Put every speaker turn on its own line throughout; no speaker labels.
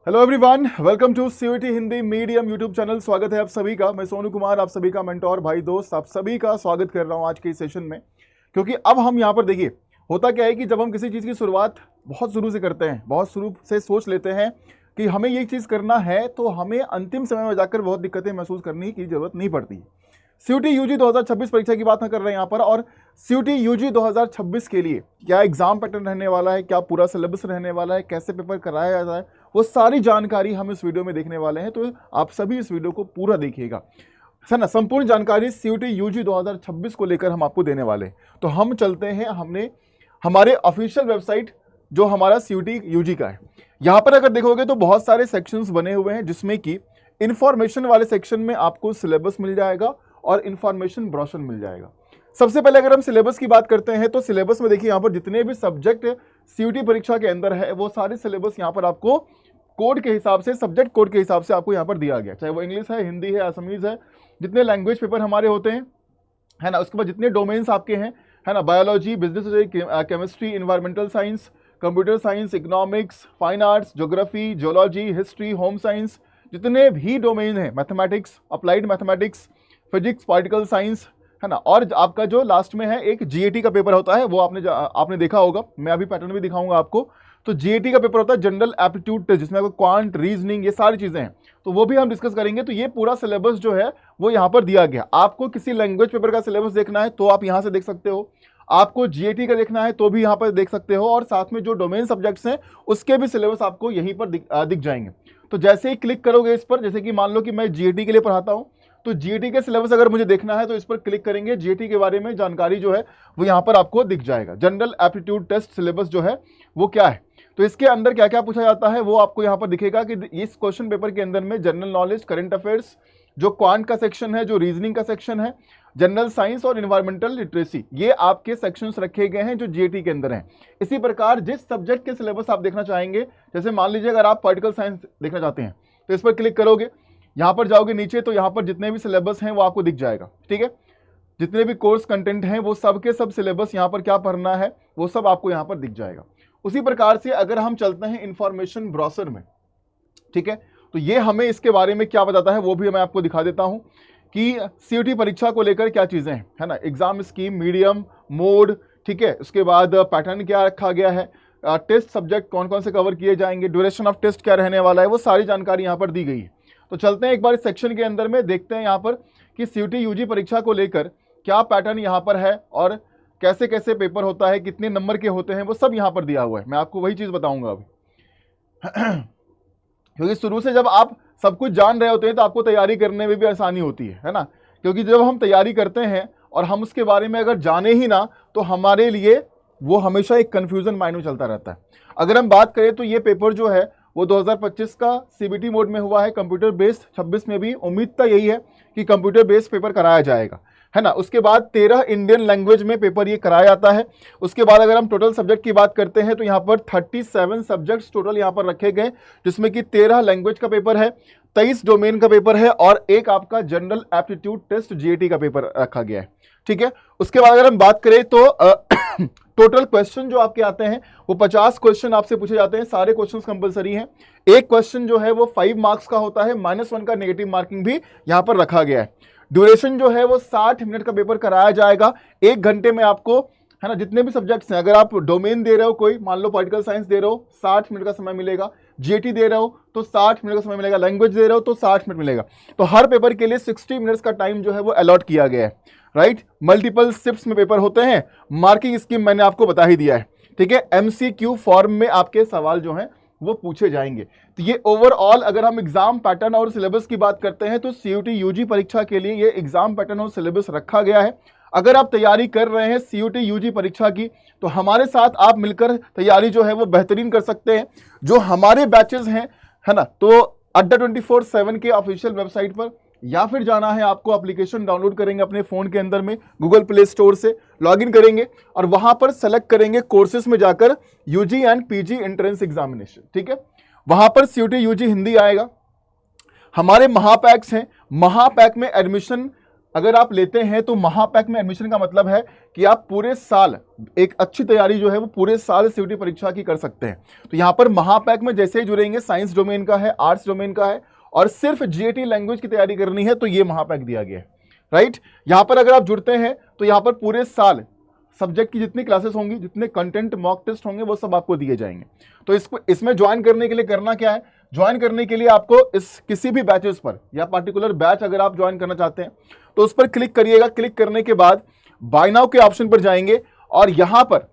Hello everyone, welcome to CUET Hindi medium YouTube channel. स्वागत है आप सभी का। मैं सोनू कुमार, आप सभी का मेंटोर भाई दोस्त, आप सभी का स्वागत कर रहा हूं आज के इस सेशन में। क्योंकि अब हम यहां पर देखिए, होता क्या है कि जब हम किसी चीज़ की शुरुआत बहुत शुरू से करते हैं, बहुत शुरू से सोच लेते हैं कि हमें ये चीज़ करना है, तो हमें अंतिम समय में जाकर बहुत दिक्कतें महसूस करने की जरूरत नहीं पड़ती। सीयूटी यूजी 2026 परीक्षा की बात हम कर रहे हैं यहाँ पर। और सीयूटी यूजी 2026 के लिए क्या एग्जाम पैटर्न रहने वाला है, क्या पूरा सिलेबस रहने वाला है, कैसे पेपर कराया जाता है, वो सारी जानकारी हम इस वीडियो में देखने वाले हैं। तो आप सभी इस वीडियो को पूरा देखिएगा, है ना। संपूर्ण जानकारी सीयूटी यूजी 2026 को लेकर हम आपको देने वाले हैं। तो हम चलते हैं, हमने हमारे ऑफिशियल वेबसाइट जो हमारा सीयूटी यूजी का है, यहाँ पर अगर देखोगे तो बहुत सारे सेक्शंस बने हुए हैं, जिसमें कि इंफॉर्मेशन वाले सेक्शन में आपको सिलेबस मिल जाएगा और इंफॉर्मेशन ब्रोशर मिल जाएगा। सबसे पहले अगर हम सिलेबस की बात करते हैं तो सिलेबस में देखिए, यहाँ पर जितने भी सब्जेक्ट सीयूटी परीक्षा के अंदर है वो सारे सिलेबस यहाँ पर आपको कोड के हिसाब से, सब्जेक्ट कोड के हिसाब से आपको यहाँ पर दिया गया, चाहे वो इंग्लिश है, हिंदी है, असमीज है, जितने लैंग्वेज पेपर हमारे होते हैं, है ना। उसके बाद जितने डोमेन्स आपके हैं, है ना, biology, business, chemistry, environmental science, computer science, economics, fine arts, geography, geology, history, home science, जितने भी डोमेन हैं, mathematics, applied mathematics, physics, particle science, है ना। और आपका जो लास्ट में है एक जीएटी का पेपर होता है, वो आपने देखा होगा, मैं अभी पैटर्न भी दिखाऊंगा आपको। तो जीएटी का पेपर होता है जनरल एप्टीट्यूड टेस्ट, जिसमें आपको क्वांट, रीजनिंग, ये सारी चीजें हैं, तो वो भी हम डिस्कस करेंगे। तो ये पूरा सिलेबस जो है वो यहाँ पर दिया गया। आपको किसी लैंग्वेज पेपर का सिलेबस देखना है तो आप यहाँ से देख सकते हो, आपको जीएटी का देखना है तो भी यहाँ पर देख सकते हो, और साथ में जो डोमेन सब्जेक्ट्स हैं उसके भी सिलेबस आपको यहीं पर दिख जाएंगे। तो जैसे ही क्लिक करोगे इस पर, जैसे कि मान लो कि मैं जीएटी के लिए पढ़ाता हूँ, तो जीएटी के सिलेबस अगर मुझे देखना है तो इस पर क्लिक करेंगे, जीएटी के बारे में जानकारी जो है वो यहाँ पर आपको दिख जाएगा। जनरल एप्टीट्यूड टेस्ट सिलेबस जो है वो क्या है, तो इसके अंदर क्या क्या पूछा जाता है वो आपको यहाँ पर दिखेगा कि इस क्वेश्चन पेपर के अंदर में जनरल नॉलेज, करंट अफेयर्स, जो क्वांट का सेक्शन है, जो रीजनिंग का सेक्शन है, जनरल साइंस और इन्वायरमेंटल लिटरेसी, ये आपके सेक्शंस रखे गए हैं जो जीएटी के अंदर हैं। इसी प्रकार जिस सब्जेक्ट के सिलेबस आप देखना चाहेंगे, जैसे मान लीजिए अगर आप पॉलिटिकल साइंस देखना चाहते हैं तो इस पर क्लिक करोगे, यहाँ पर जाओगे नीचे तो यहाँ पर जितने भी सिलेबस हैं वो आपको दिख जाएगा, ठीक है। जितने भी कोर्स कंटेंट हैं वो सब के सब सिलेबस यहाँ पर क्या पढ़ना है वो सब आपको यहाँ पर दिख जाएगा। उसी प्रकार से अगर हम चलते हैं इंफॉर्मेशन ब्रोशर में, ठीक है, तो ये हमें इसके बारे में क्या बताता है वो भी मैं आपको दिखा देता हूँ कि सीयूटी परीक्षा को लेकर क्या चीज़ें हैं, है ना। एग्जाम स्कीम, मीडियम, मोड, ठीक है, उसके बाद पैटर्न क्या रखा गया है, टेस्ट सब्जेक्ट कौन कौन से कवर किए जाएंगे, ड्यूरेशन ऑफ टेस्ट क्या रहने वाला है, वो सारी जानकारी यहाँ पर दी गई है। तो चलते हैं एक बार इस सेक्शन के अंदर में, देखते हैं यहाँ पर कि सीयूटी यूजी परीक्षा को लेकर क्या पैटर्न यहाँ पर है और कैसे कैसे पेपर होता है, कितने नंबर के होते हैं, वो सब यहाँ पर दिया हुआ है। मैं आपको वही चीज़ बताऊंगा अभी क्योंकि शुरू से जब आप सब कुछ जान रहे होते हैं तो आपको तैयारी करने में भी आसानी होती है ना। क्योंकि जब हम तैयारी करते हैं और हम उसके बारे में अगर जाने ही ना, तो हमारे लिए वो हमेशा एक कन्फ्यूजन माइंड में चलता रहता है। अगर हम बात करें तो ये पेपर जो है वो 2025 का सीबीटी मोड में हुआ है, कंप्यूटर बेस्ड। 26 में भी उम्मीद तो यही है कि कंप्यूटर बेस्ड पेपर कराया जाएगा, है ना। उसके बाद 13 इंडियन लैंग्वेज में पेपर ये कराया जाता है। उसके बाद अगर हम टोटल सब्जेक्ट की बात करते हैं तो यहाँ पर 37 सब्जेक्ट्स टोटल यहाँ पर रखे गए, जिसमें कि 13 लैंग्वेज का पेपर है, 23 डोमेन का पेपर है और एक आपका जनरल एप्टीट्यूड टेस्ट जीएटी का पेपर रखा गया है, ठीक है। उसके बाद अगर हम बात करें तो टोटल क्वेश्चन जो आपके आते हैं वो 50 क्वेश्चन आपसे पूछे जाते हैं, सारे क्वेश्चंस कंपलसरी हैं। एक क्वेश्चन जो है वो 5 मार्क्स का होता है, -1 का नेगेटिव मार्किंग भी यहाँ पर रखा गया है। ड्यूरेशन जो है वो 60 मिनट का पेपर कराया जाएगा। 1 घंटे में आपको, है ना, जितने भी सब्जेक्ट्स हैं, अगर आप डोमेन दे रहे हो, कोई मान लो पॉलिटिकल साइंस दे रहे हो, 60 मिनट का समय मिलेगा, जीएटी दे रहे हो तो 60 मिनट का समय मिलेगा, लैंग्वेज दे रहे हो तो 60 मिनट मिलेगा। तो हर पेपर के लिए 60 मिनट्स का टाइम जो है वो अलॉट किया गया है, राइट। मल्टीपल शिफ्ट्स में पेपर होते हैं, मार्किंग स्कीम मैंने आपको बता ही दिया है, ठीक है। एमसीक्यू फॉर्म में आपके सवाल जो हैं वो पूछे जाएंगे। तो ये ओवरऑल अगर हम एग्जाम पैटर्न और सिलेबस की बात करते हैं तो सीयूटी यूजी परीक्षा के लिए ये एग्जाम पैटर्न और सिलेबस रखा गया है। अगर आप तैयारी कर रहे हैं सीयूटी यूजी परीक्षा की तो हमारे साथ आप मिलकर तैयारी जो है वो बेहतरीन कर सकते हैं। जो हमारे बैचेस हैं, है ना, तो अड्डा 24/7 के ऑफिशियल वेबसाइट पर, या फिर जाना है आपको, एप्लीकेशन डाउनलोड करेंगे अपने फोन के अंदर में, गूगल प्ले स्टोर से लॉगिन करेंगे और वहां पर सेलेक्ट करेंगे कोर्सेज में जाकर UG and PG entrance examination, ठीक है। वहां पर सीयूटी यूजी हिंदी आएगा। हमारे महापैक्स हैं, महापैक में एडमिशन अगर आप लेते हैं तो महापैक में एडमिशन का मतलब है कि आप पूरे साल एक अच्छी तैयारी जो है वो पूरे साल सीयूटी परीक्षा की कर सकते हैं। तो यहाँ पर महापैक में जैसे ही जुड़ेंगे, साइंस डोमेन का है, आर्ट्स डोमेन का है और सिर्फ जीएटी लैंग्वेज की तैयारी करनी है, तो ये महापैक दिया गया है, राइट। यहाँ पर अगर आप जुड़ते हैं तो यहाँ पर पूरे साल सब्जेक्ट की जितनी क्लासेस होंगी, जितने कंटेंट मॉक टेस्ट होंगे, वो सब आपको दिए जाएंगे। तो इसमें ज्वाइन करने के लिए करना क्या है, ज्वाइन करने के लिए आपको इस किसी भी बैचेस पर या पर्टिकुलर बैच अगर आप ज्वाइन करना चाहते हैं तो उस पर क्लिक करिएगा। क्लिक करने के बाद बाय नाउ के ऑप्शन पर जाएंगे और यहां पर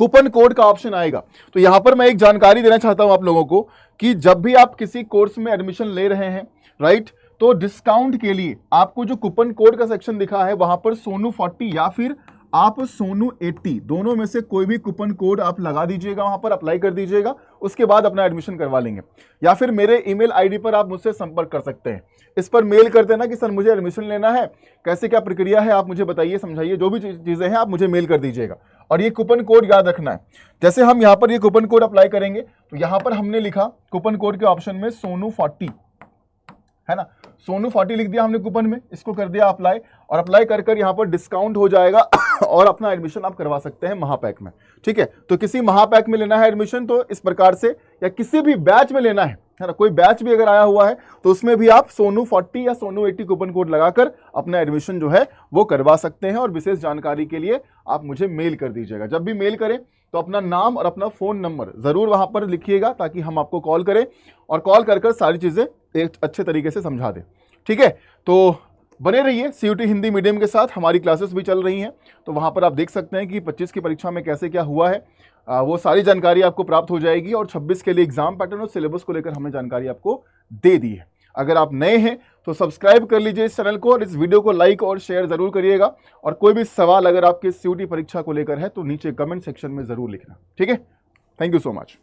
कूपन कोड का ऑप्शन आएगा। तो यहां पर मैं एक जानकारी देना चाहता हूं आप लोगों को कि जब भी आप किसी कोर्स में एडमिशन ले रहे हैं, राइट, तो डिस्काउंट के लिए आपको जो कूपन कोड का सेक्शन दिखा है वहां पर सोनू 40 या फिर आप सोनू 80 दोनों में से कोई भी कूपन कोड आप लगा दीजिएगा, वहां पर अप्लाई कर दीजिएगा, उसके बाद अपना एडमिशन करवा लेंगे। या फिर मेरे ईमेल आईडी पर आप मुझसे संपर्क कर सकते हैं, इस पर मेल कर देना कि सर मुझे एडमिशन लेना है, कैसे क्या प्रक्रिया है आप मुझे बताइए, समझाइए, जो भी चीजें हैं आप मुझे मेल कर दीजिएगा। और ये कूपन कोड याद रखना है। जैसे हम यहाँ पर ये कूपन कोड अप्लाई करेंगे तो यहाँ पर हमने लिखा कूपन कोड के ऑप्शन में सोनू 40, है ना, सोनू 40 लिख दिया हमने कूपन में, इसको कर दिया अप्लाई और अप्लाई कर कर यहाँ पर डिस्काउंट हो जाएगा और अपना एडमिशन आप करवा सकते हैं महापैक में। ठीक है, तो किसी महापैक में लेना है एडमिशन तो इस प्रकार से, या किसी भी बैच में लेना है ना, कोई बैच भी अगर आया हुआ है तो उसमें भी आप सोनू 40 या सोनू 80 कूपन कोड लगाकर अपना एडमिशन जो है वो करवा सकते हैं। और विशेष जानकारी के लिए आप मुझे मेल कर दीजिएगा। जब भी मेल करें तो अपना नाम और अपना फ़ोन नंबर ज़रूर वहाँ पर लिखिएगा ताकि हम आपको कॉल करें और कॉल कर कर सारी चीज़ें एक अच्छे तरीके से समझा दें। ठीक है, तो बने रहिए सीयूटी हिंदी मीडियम के साथ, हमारी क्लासेस भी चल रही हैं, तो वहाँ पर आप देख सकते हैं कि 25 की परीक्षा में कैसे क्या हुआ है, वो सारी जानकारी आपको प्राप्त हो जाएगी। और 26 के लिए एग्जाम पैटर्न और सिलेबस को लेकर हमने जानकारी आपको दे दी है। अगर आप नए हैं तो सब्सक्राइब कर लीजिए इस चैनल को और इस वीडियो को लाइक और शेयर जरूर करिएगा। और कोई भी सवाल अगर आपके सीयूटी परीक्षा को लेकर है तो नीचे कमेंट सेक्शन में जरूर लिखना। ठीक है, थैंक यू सो मच।